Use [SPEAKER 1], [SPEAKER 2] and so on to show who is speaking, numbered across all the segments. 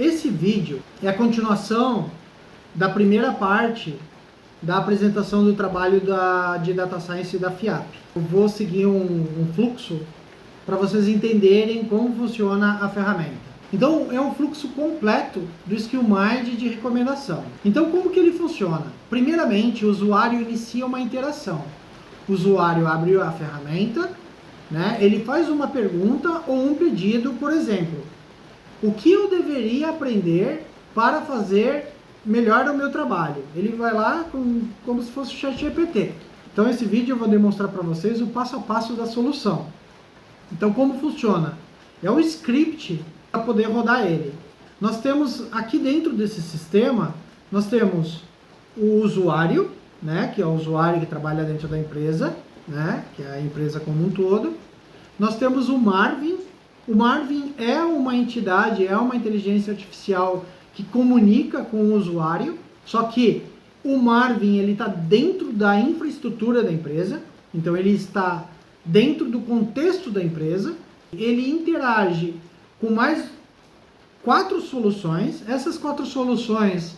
[SPEAKER 1] Esse vídeo é a continuação da primeira parte da apresentação do trabalho de Data Science da FIAP. Eu vou seguir um fluxo para vocês entenderem como funciona a ferramenta. Então, é um fluxo completo do SkillMind de recomendação. Então, como que ele funciona? Primeiramente, o usuário inicia uma interação. O usuário abre a ferramenta, né? Ele faz uma pergunta ou um pedido, por exemplo, o que eu deveria aprender para fazer melhor o meu trabalho? Ele vai lá como se fosse o ChatGPT. Então, esse vídeo eu vou demonstrar para vocês o passo a passo da solução. Então, como funciona? É o script para poder rodar ele. Nós temos aqui dentro desse sistema, nós temos o usuário, né, que é o usuário que trabalha dentro da empresa, né, que é a empresa como um todo. Nós temos o Marvin. O Marvin é uma entidade, é uma inteligência artificial que comunica com o usuário, só que o Marvin ele está dentro da infraestrutura da empresa, então ele está dentro do contexto da empresa, ele interage com mais 4 soluções. Essas 4 soluções,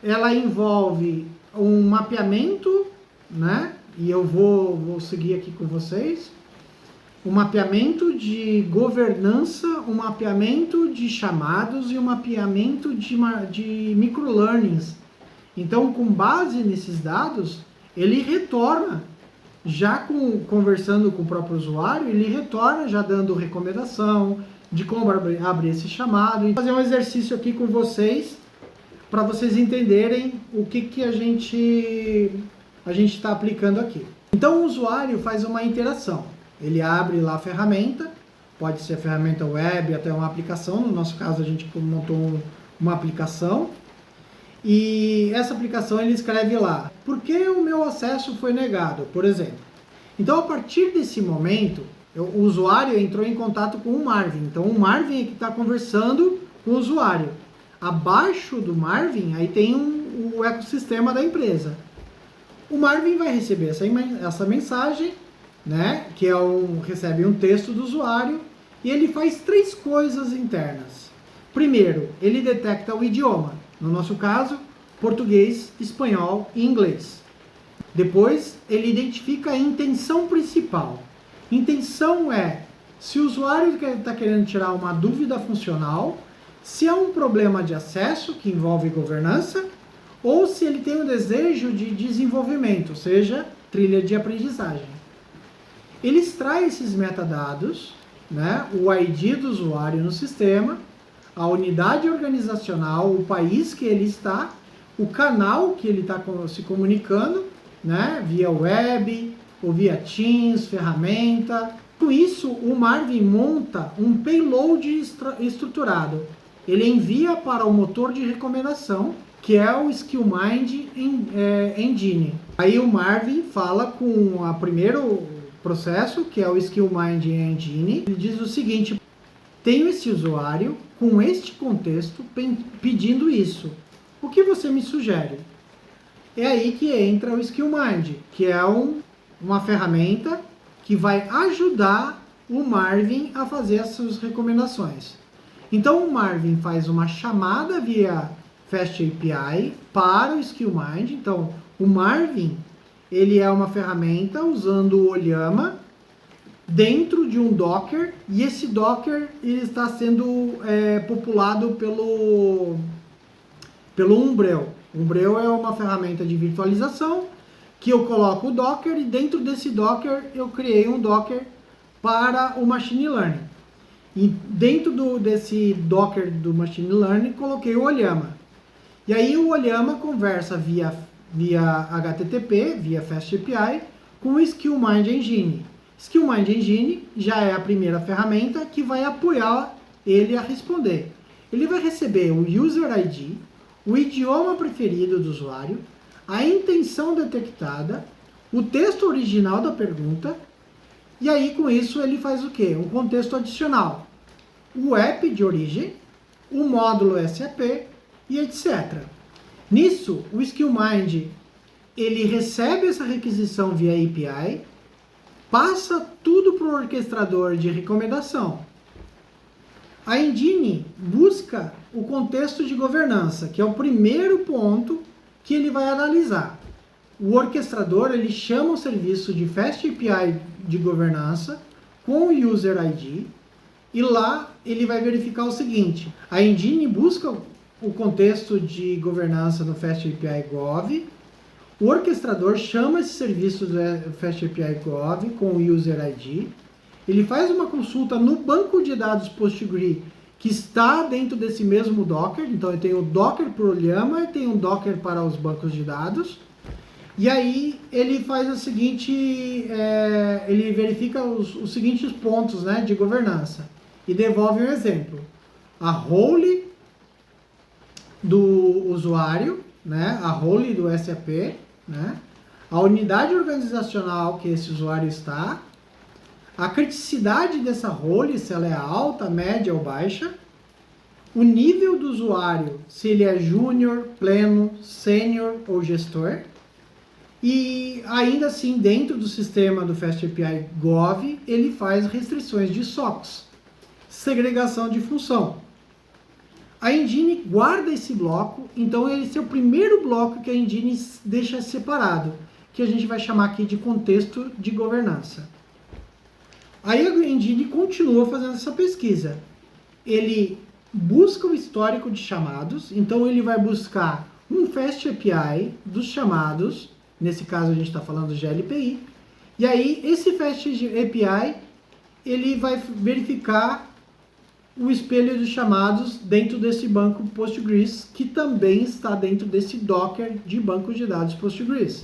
[SPEAKER 1] ela envolve um mapeamento, né? E eu vou seguir aqui com vocês. Um mapeamento de governança, um mapeamento de chamados e um mapeamento de microlearnings. Então, com base nesses dados, ele retorna, já conversando com o próprio usuário, ele retorna já dando recomendação de como abrir esse chamado. E fazer um exercício aqui com vocês, para vocês entenderem o que a gente está aplicando aqui. Então, o usuário faz uma interação. Ele abre lá a ferramenta, pode ser a ferramenta web, até uma aplicação. No nosso caso, a gente montou uma aplicação. E essa aplicação ele escreve lá, por que o meu acesso foi negado, por exemplo. Então, a partir desse momento, o usuário entrou em contato com o Marvin. Então, o Marvin é que está conversando com o usuário. Abaixo do Marvin, aí tem o ecossistema da empresa. O Marvin vai receber essa mensagem, né, que recebe um texto do usuário, e ele faz 3 coisas internas. Primeiro, ele detecta o idioma. No nosso caso, português, espanhol e inglês. Depois, ele identifica a intenção principal. Intenção é se o usuário está querendo tirar uma dúvida funcional, se é um problema de acesso que envolve governança, ou se ele tem um desejo de desenvolvimento, ou seja, trilha de aprendizagem. Ele extrai esses metadados, né, o ID do usuário no sistema, a unidade organizacional, o país que ele está, o canal que ele está se comunicando, né, via web, ou via Teams, ferramenta. Com isso, o Marvin monta um payload estruturado. Ele envia para o motor de recomendação, que é o SkillMind Engine. Aí o Marvin fala com o primeiro processo, que é o SkillMind Engine. Ele diz o seguinte: tenho esse usuário com este contexto pedindo isso. O que você me sugere? É aí que entra o SkillMind, que é uma ferramenta que vai ajudar o Marvin a fazer as suas recomendações. Então o Marvin faz uma chamada via Fast API para o SkillMind. Então o Marvin ele é uma ferramenta usando o Ollama dentro de um Docker, e esse Docker ele está sendo populado pelo Umbrel. Umbrel é uma ferramenta de virtualização que eu coloco o Docker, e dentro desse Docker eu criei um Docker para o Machine Learning. E dentro desse Docker do Machine Learning coloquei o Ollama. E aí o Ollama conversa via HTTP, via Fast API, com o SkillMind Engine. SkillMind Engine já é a primeira ferramenta que vai apoiar ele a responder. Ele vai receber o User ID, o idioma preferido do usuário, a intenção detectada, o texto original da pergunta, e aí com isso ele faz o quê? Um contexto adicional. O app de origem, o módulo SAP e etc. Nisso, o SkillMind ele recebe essa requisição via API, passa tudo para o orquestrador de recomendação. A engine busca o contexto de governança, que é o primeiro ponto que ele vai analisar. O orquestrador, ele chama o serviço de Fast API de governança com o User ID, e lá ele vai verificar o seguinte: a engine busca o contexto de governança no Fast API Gov, o orquestrador chama esse serviço do Fast API Gov com o User ID, ele faz uma consulta no banco de dados PostgreSQL que está dentro desse mesmo Docker, então ele tem o Docker para o Llama e tem um Docker para os bancos de dados, e aí ele faz o seguinte, ele verifica os seguintes pontos, né, de governança e devolve um exemplo: a role do usuário, né, a role do SAP, né, a unidade organizacional que esse usuário está, a criticidade dessa role, se ela é alta, média ou baixa, o nível do usuário, se ele é júnior, pleno, sênior ou gestor, e ainda assim, dentro do sistema do Fast API Gov, ele faz restrições de SOX, segregação de função. A engine guarda esse bloco, então esse é o primeiro bloco que a engine deixa separado, que a gente vai chamar aqui de contexto de governança. Aí a engine continua fazendo essa pesquisa. Ele busca o histórico de chamados, então ele vai buscar um Fast API dos chamados, nesse caso a gente está falando do GLPI, e aí esse Fast API ele vai verificar o espelho dos chamados dentro desse banco Postgres, que também está dentro desse Docker de banco de dados Postgres.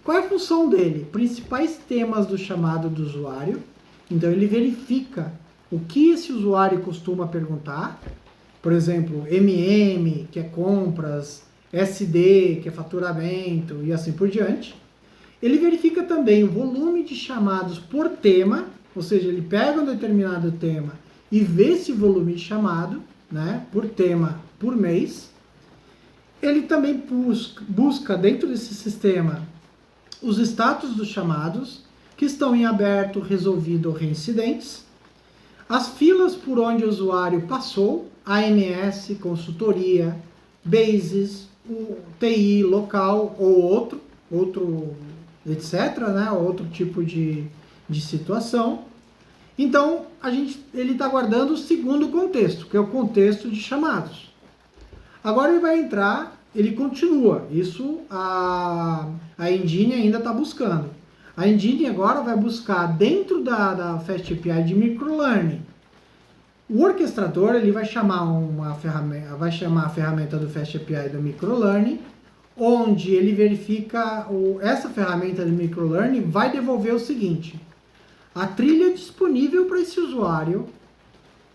[SPEAKER 1] Qual é a função dele? Principais temas do chamado do usuário. Então ele verifica o que esse usuário costuma perguntar. Por exemplo, MM, que é compras, SD, que é faturamento e assim por diante. Ele verifica também o volume de chamados por tema, ou seja, ele pega um determinado tema e vê esse volume de chamado, né, por tema, por mês. Ele também busca dentro desse sistema os status dos chamados, que estão em aberto, resolvido ou reincidentes, as filas por onde o usuário passou, AMS, consultoria, bases, o TI local ou outro etc., né, outro tipo de situação. Então, ele está guardando o segundo contexto, que é o contexto de chamados. Agora ele vai entrar, ele continua, isso a engine ainda está buscando. A engine agora vai buscar dentro da Fast API de microlearning. O orquestrador ele vai chamar a ferramenta do Fast API do microlearning, onde ele verifica essa ferramenta de microlearning vai devolver o seguinte: a trilha disponível para esse usuário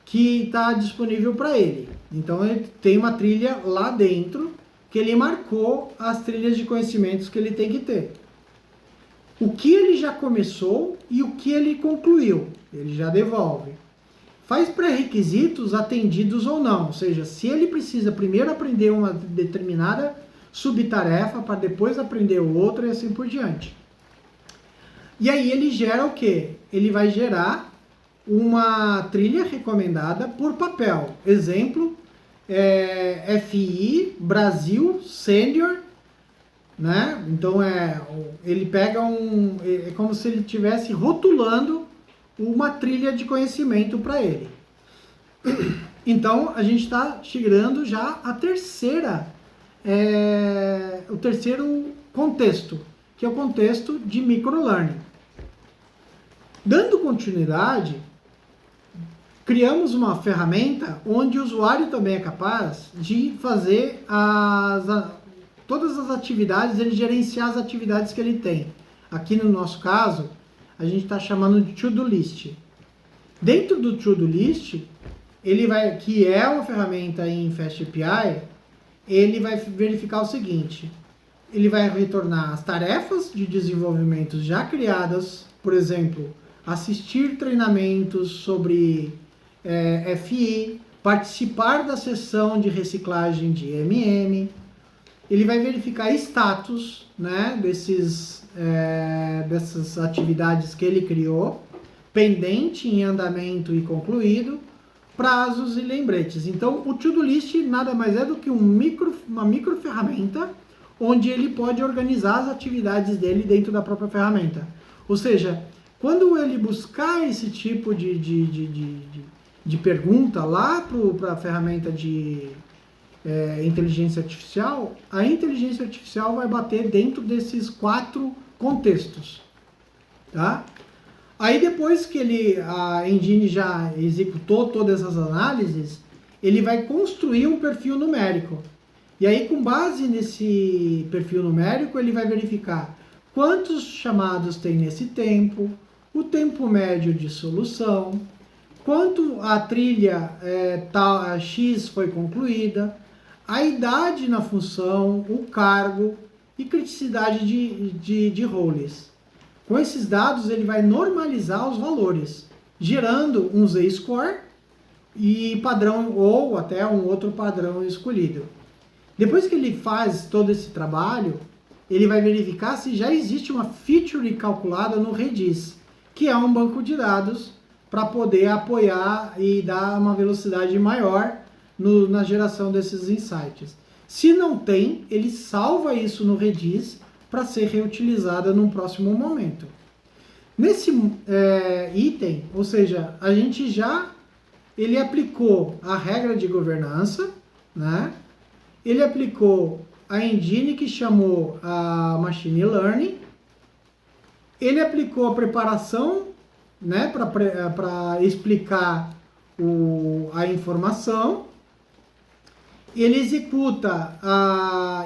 [SPEAKER 1] que está disponível para ele. Então ele tem uma trilha lá dentro que ele marcou as trilhas de conhecimentos que ele tem que ter. O que ele já começou e o que ele concluiu, ele já devolve. Faz pré-requisitos atendidos ou não, ou seja, se ele precisa primeiro aprender uma determinada subtarefa para depois aprender outra e assim por diante. E aí ele gera o quê? Ele vai gerar uma trilha recomendada por papel. Exemplo, FI Brasil Sênior, né? Então ele pega é como se ele estivesse rotulando uma trilha de conhecimento para ele. Então a gente está chegando já a o terceiro contexto, que é o contexto de microlearning. Dando continuidade, criamos uma ferramenta onde o usuário também é capaz de fazer todas as atividades, ele gerenciar as atividades que ele tem. Aqui no nosso caso, a gente está chamando de to-do list. Dentro do to-do list, que é uma ferramenta em Fast API, ele vai verificar o seguinte: ele vai retornar as tarefas de desenvolvimento já criadas, por exemplo, assistir treinamentos sobre FI, participar da sessão de reciclagem de MM. Ele vai verificar status, né, dessas atividades que ele criou, pendente, em andamento e concluído, prazos e lembretes. Então, o To-Do List nada mais é do que uma micro ferramenta onde ele pode organizar as atividades dele dentro da própria ferramenta. Ou seja, quando ele buscar esse tipo de pergunta lá para a ferramenta de inteligência artificial, a inteligência artificial vai bater dentro desses 4 contextos. Tá? Aí depois que a engine já executou todas essas análises, ele vai construir um perfil numérico. E aí, com base nesse perfil numérico, ele vai verificar quantos chamados tem nesse tempo, o tempo médio de solução, quanto a trilha a X foi concluída, a idade na função, o cargo e criticidade de roles. Com esses dados, ele vai normalizar os valores, gerando um Z-score e padrão, ou até um outro padrão escolhido. Depois que ele faz todo esse trabalho, ele vai verificar se já existe uma feature calculada no Redis, que é um banco de dados para poder apoiar e dar uma velocidade maior na geração desses insights. Se não tem, ele salva isso no Redis para ser reutilizada num próximo momento. Nesse item, ou seja, a gente ele aplicou a regra de governança, né? Ele aplicou a engine que chamou a Machine Learning, ele aplicou a preparação, né, para explicar a informação, ele executa,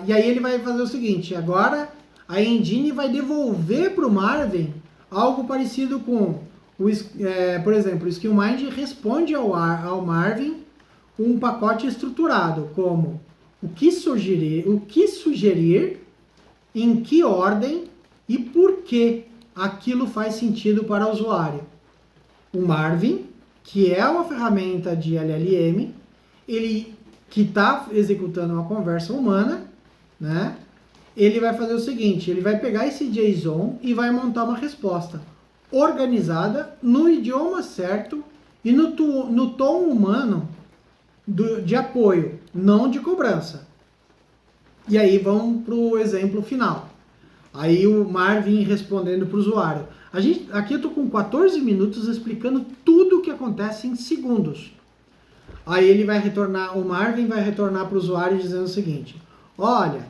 [SPEAKER 1] e aí ele vai fazer o seguinte, agora a engine vai devolver para o Marvin algo parecido com, por exemplo, o SkillMind responde ao Marvin um pacote estruturado, como o que sugerir, em que ordem e por que aquilo faz sentido para o usuário. O Marvin, que é uma ferramenta de LLM, ele que está executando uma conversa humana, né? Ele vai fazer o seguinte, ele vai pegar esse JSON e vai montar uma resposta organizada no idioma certo e no tom humano de apoio, não de cobrança. E aí vamos para o exemplo final. Aí o Marvin respondendo para o usuário. Aqui eu estou com 14 minutos explicando tudo o que acontece em segundos. Aí ele vai retornar, o Marvin vai retornar para o usuário dizendo o seguinte, olha,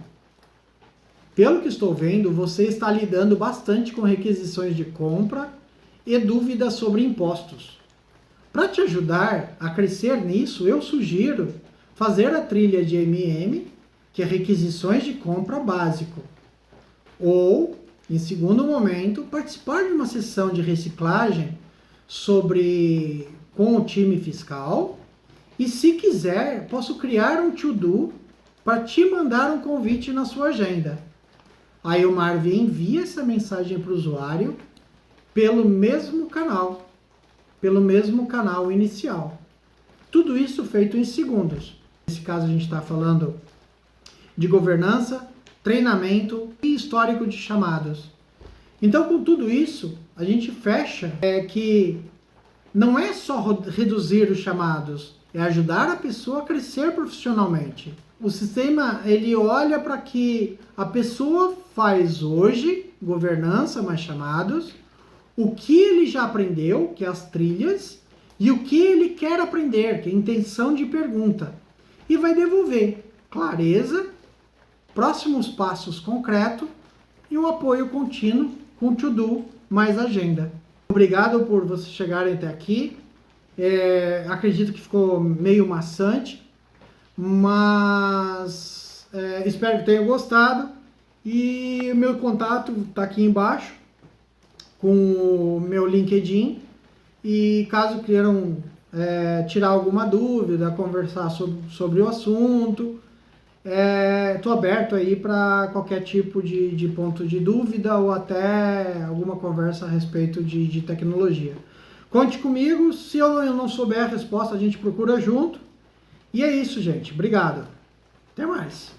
[SPEAKER 1] pelo que estou vendo, você está lidando bastante com requisições de compra e dúvidas sobre impostos. Para te ajudar a crescer nisso, eu sugiro fazer a trilha de MM, que é requisições de compra básico. Ou, em segundo momento, participar de uma sessão de reciclagem com o time fiscal. E se quiser, posso criar um to-do para te mandar um convite na sua agenda. Aí o Marvin envia essa mensagem para o usuário pelo mesmo canal inicial. Tudo isso feito em segundos. Nesse caso a gente está falando de governança, treinamento e histórico de chamados. Então, com tudo isso, a gente fecha que não é só reduzir os chamados, é ajudar a pessoa a crescer profissionalmente. O sistema, ele olha para que a pessoa faz hoje, governança mais chamados, o que ele já aprendeu, que é as trilhas, e o que ele quer aprender, que é a intenção de pergunta. E vai devolver clareza, próximos passos concretos e um apoio contínuo com to-do mais agenda. Obrigado por vocês chegarem até aqui. Acredito que ficou meio maçante, mas espero que tenham gostado. E o meu contato está aqui embaixo com o meu LinkedIn. E caso queiram tirar alguma dúvida, conversar sobre o assunto, estou aberto aí para qualquer tipo de ponto de dúvida ou até alguma conversa a respeito de tecnologia. Conte comigo, se eu não souber a resposta, a gente procura junto. E é isso, gente. Obrigado. Até mais.